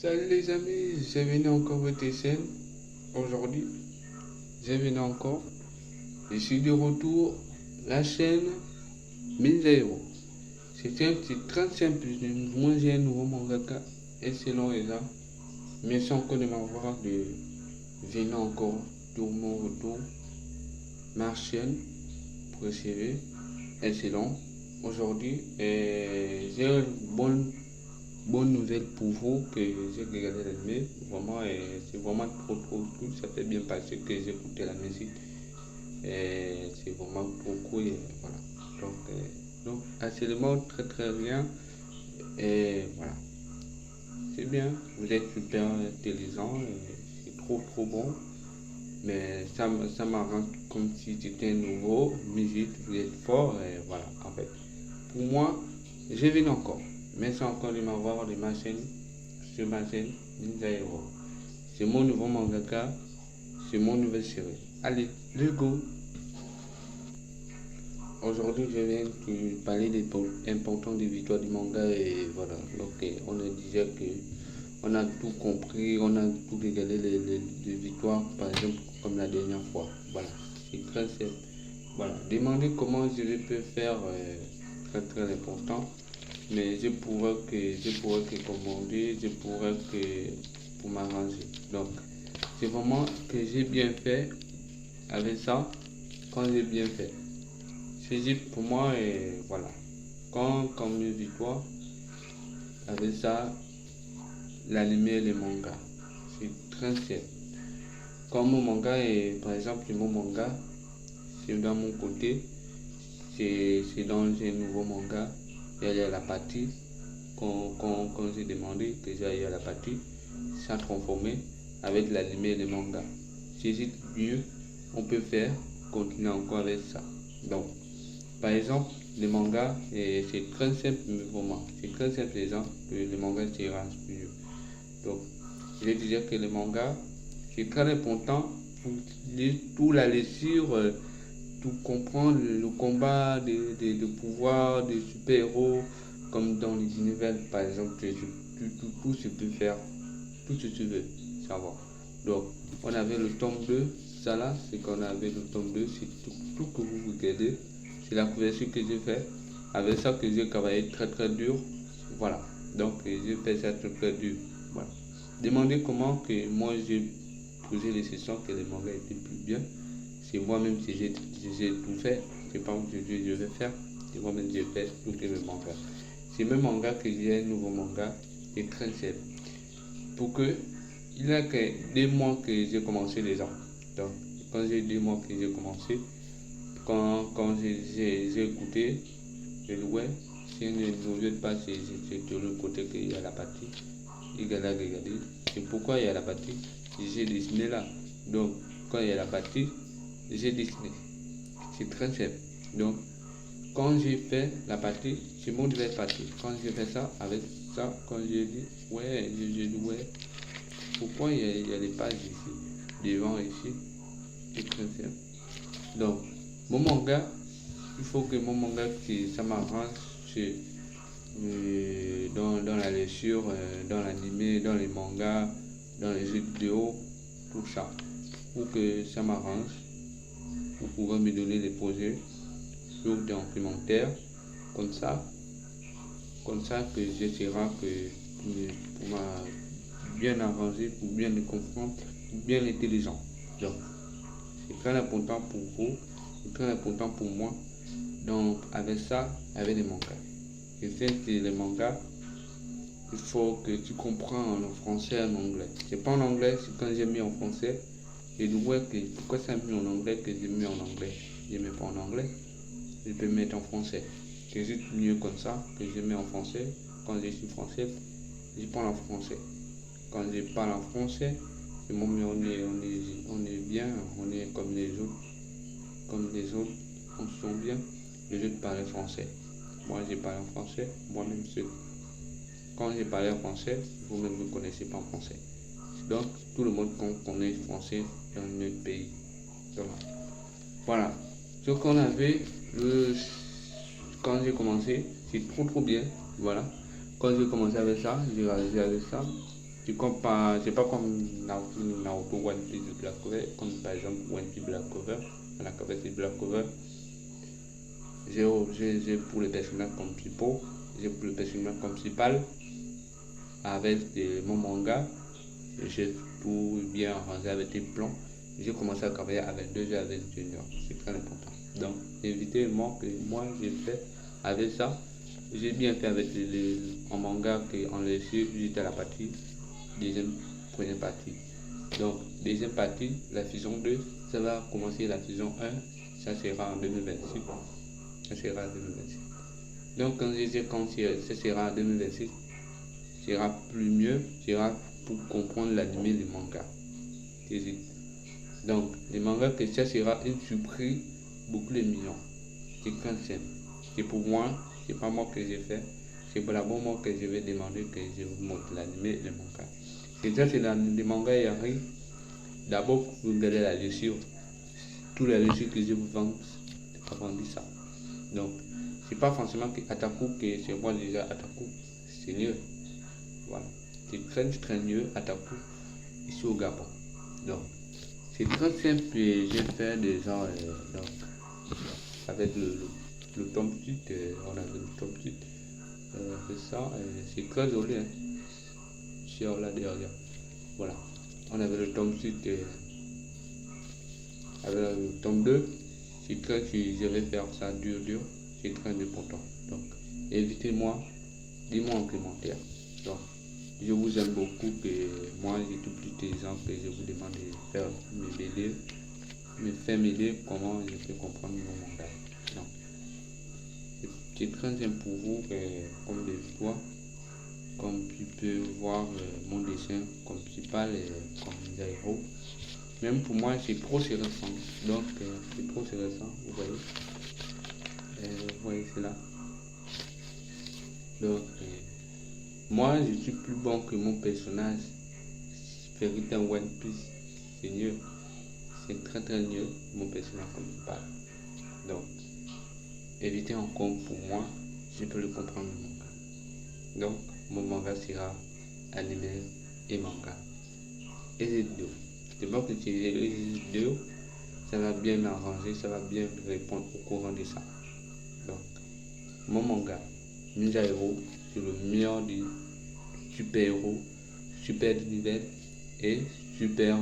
Salut les amis, j'ai venu encore votre chaîne aujourd'hui. J'ai venu encore. Je suis de retour. La chaîne 1000 €. C'est très simple. Moi j'ai un nouveau mangaka. Excellent et là. Merci encore de m'avoir de venir encore pour mon retour. Ma chaîne préférée. Excellent. Aujourd'hui, j'ai une bonne nouvelle pour vous que j'ai regardé l'anime. Vraiment, c'est vraiment trop cool. Ça fait bien passer que j'ai écouté la musique. C'est vraiment trop cool. Et voilà. Donc, actuellement, très bien. Et voilà. C'est bien. Vous êtes super intelligent. C'est trop bon. Mais ça m'arrange comme si c'était nouveau. Musique, vous êtes fort. Et voilà, en fait. Pour moi, je viens encore. Merci encore de m'avoir de ma chaîne, sur ma chaîne Ninja Hero. C'est mon nouveau mangaka, c'est mon nouvelle série. Allez, let's go. Aujourd'hui, je viens de parler des importants des victoires du manga et voilà. Donc, on a déjà que on a tout compris, on a tout regardé les victoires, par exemple, comme la dernière fois. Voilà, c'est très simple. Voilà, demandez comment je peux faire, très important. Mais je pourrais que commander, je pourrais que pour m'arranger. Donc, c'est vraiment que j'ai bien fait avec ça, quand j'ai bien fait. C'est juste pour moi et voilà. Quand comme une victoire, avec ça, l'anime et le manga. C'est très simple. Comme mon manga est, par exemple, mon manga, c'est dans mon côté, c'est dans un nouveau manga, il y a la partie quand j'ai demandé que j'aille à la partie sans transformer avec l'anime et le manga. Si c'est mieux, on peut faire continuer encore avec ça. Donc, par exemple, le manga, c'est très simple, mais vraiment, c'est très simple les gens, que le manga sera mieux. Donc, je vais dire que le manga, c'est très important pour lire tout la lecture, tout comprendre, le combat de pouvoirs, des super-héros, comme dans les univers, par exemple, tout ce que tu peux faire, tout ce que tu veux savoir. Donc, on avait le tome 2, ça là, c'est qu'on avait le tome 2, c'est tout que vous regardez, c'est la couverture que j'ai fait, avec ça que j'ai travaillé très dur, voilà. Donc, j'ai fait ça très dur, voilà. Demandez comment que moi j'ai posé les questions que les mangas étaient plus bien. C'est moi-même qui j'ai tout fait. C'est pas que je vais faire. C'est moi-même qui j'ai fait tout le manga. C'est même manga que j'ai un nouveau manga est très simple. Pour que il y a que 2 mois que j'ai commencé les gens. Donc quand j'ai 2 mois que j'ai commencé, quand j'ai écouté, j'ai dit ouais, si on ne regarde pas, c'est de l'autre côté qu'il y a la partie. Il a regardé. Et pourquoi il y a la partie? J'ai dessiné là. Donc quand il y a la partie, j'ai dessiné. C'est très simple. Donc, quand j'ai fait la partie, c'est mon nouvelle partie. Quand j'ai fait ça, avec ça, quand j'ai dit, ouais, j'ai dit, ouais, pourquoi il y a des pages ici, devant ici, c'est très simple. Donc, mon manga, il faut que mon manga, ça m'arrange dans la lecture, dans l'anime, dans les mangas, dans les jeux vidéo, tout ça. Pour que ça m'arrange. Vous pouvez me donner des projets sur des documentaires comme ça que j'essaierai pour bien arranger, pour bien les comprendre, pour bien intelligent. Donc, c'est très important pour vous, c'est très important pour moi. Donc, avec ça, avec les mangas. Je sais que les mangas, il faut que tu comprends en français et en anglais. C'est pas en anglais, c'est quand j'ai mis en français. J'ai dit ouais, pourquoi ça mis en anglais que j'ai mis en anglais? Je ne mets pas en anglais, je peux mettre en français. C'est juste mieux comme ça que je mets en français. Quand je suis français, je parle en français. Quand je parle en français, c'est bon, mais on est bien, on est comme les autres. Comme les autres, on se sent bien. Les autres parlent français. Moi, j'ai parlé en français, moi-même seul. Quand j'ai parlé en français, vous-même ne me connaissez pas en français. Donc, tout le monde connaît le français dans notre pays. Donc, voilà. Ce qu'on avait, quand j'ai commencé, c'est trop bien. Voilà. Quand j'ai commencé avec ça, j'ai réalisé avec ça. C'est pas comme Naruto One Piece Black Cover, comme par exemple One Piece Black Cover. La cover c'est Black Cover. J'ai pour le personnage principal, j'ai pour le personnage principal avec mon manga. J'ai tout bien arrangé avec des plans. J'ai commencé à travailler avec 2 heures avec Junior. C'est très important. Donc, évitez que moi j'ai fait avec ça. J'ai bien fait avec en manga qu'en laissé, j'étais à la partie première partie. Donc, deuxième partie, la saison 2, ça va commencer la saison 1, ça sera en 2026. Ça sera en 2026. Donc, quand je dis ça sera en 2026, sera plus mieux, sera pour comprendre l'anime du manga. Donc, les mangas que ça sera une surprise beaucoup de millions. C'est quand simple. C'est pour moi, c'est pas moi que j'ai fait. C'est pour la bonne moi que je vais demander que je vous montre l'anime et le manga. C'est ça, c'est les mangas et arrive. D'abord, vous regardez la lecture. Tous les lectures que je vous vends, c'est pas vendu ça. Donc, c'est pas forcément que Ataku, que c'est moi déjà Ataku, c'est mieux. Voilà. C'est très mieux Ataku ici au Gabon. Donc, c'est très simple et j'ai fait déjà donc, avec le tome titre, on avait le tome titre. C'est ça, c'est très joli. Hein. Sur là derrière. Voilà. On avait le tome titre avec le tome 2. C'est très que je vais faire ça dur. C'est très important. Donc, évitez-moi, dis-moi en commentaire. Donc, je vous aime beaucoup que moi j'ai tout plus de gens que je vous demande de faire mes BD, me faire m'aider comment je peux comprendre mon manga. Donc, c'est très simple pour vous comme des fois, comme tu peux voir mon dessin comme principal comme Zairo. Même pour moi c'est trop récent. Donc c'est trop récent, vous voyez. Vous voyez cela. Donc moi je suis plus bon que mon personnage. Véritable One Piece, c'est mieux. C'est très mieux mon personnage principal. Donc évitez encore pour moi, je peux le comprendre le manga. Donc mon manga sera animé et manga. Et les deux. C'est bon que les deux, ça va bien m'arranger, ça va bien répondre au courant de ça. Donc mon manga, Ninja Hero, c'est le meilleur des super héros, super d'univers et super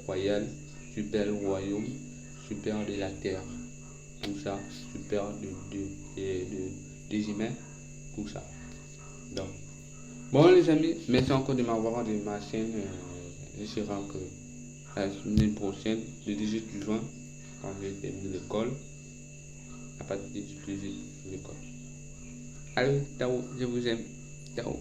royal, super royaume, super de la terre. Tout ça, super des humains, tout ça. Donc, bon les amis, merci encore de m'avoir de ma chaîne. Je serai encore la semaine prochaine, le 18 juin, quand j'ai terminé l'école, à partir du 18 l'école. Allez, ciao, je vous aime, ciao.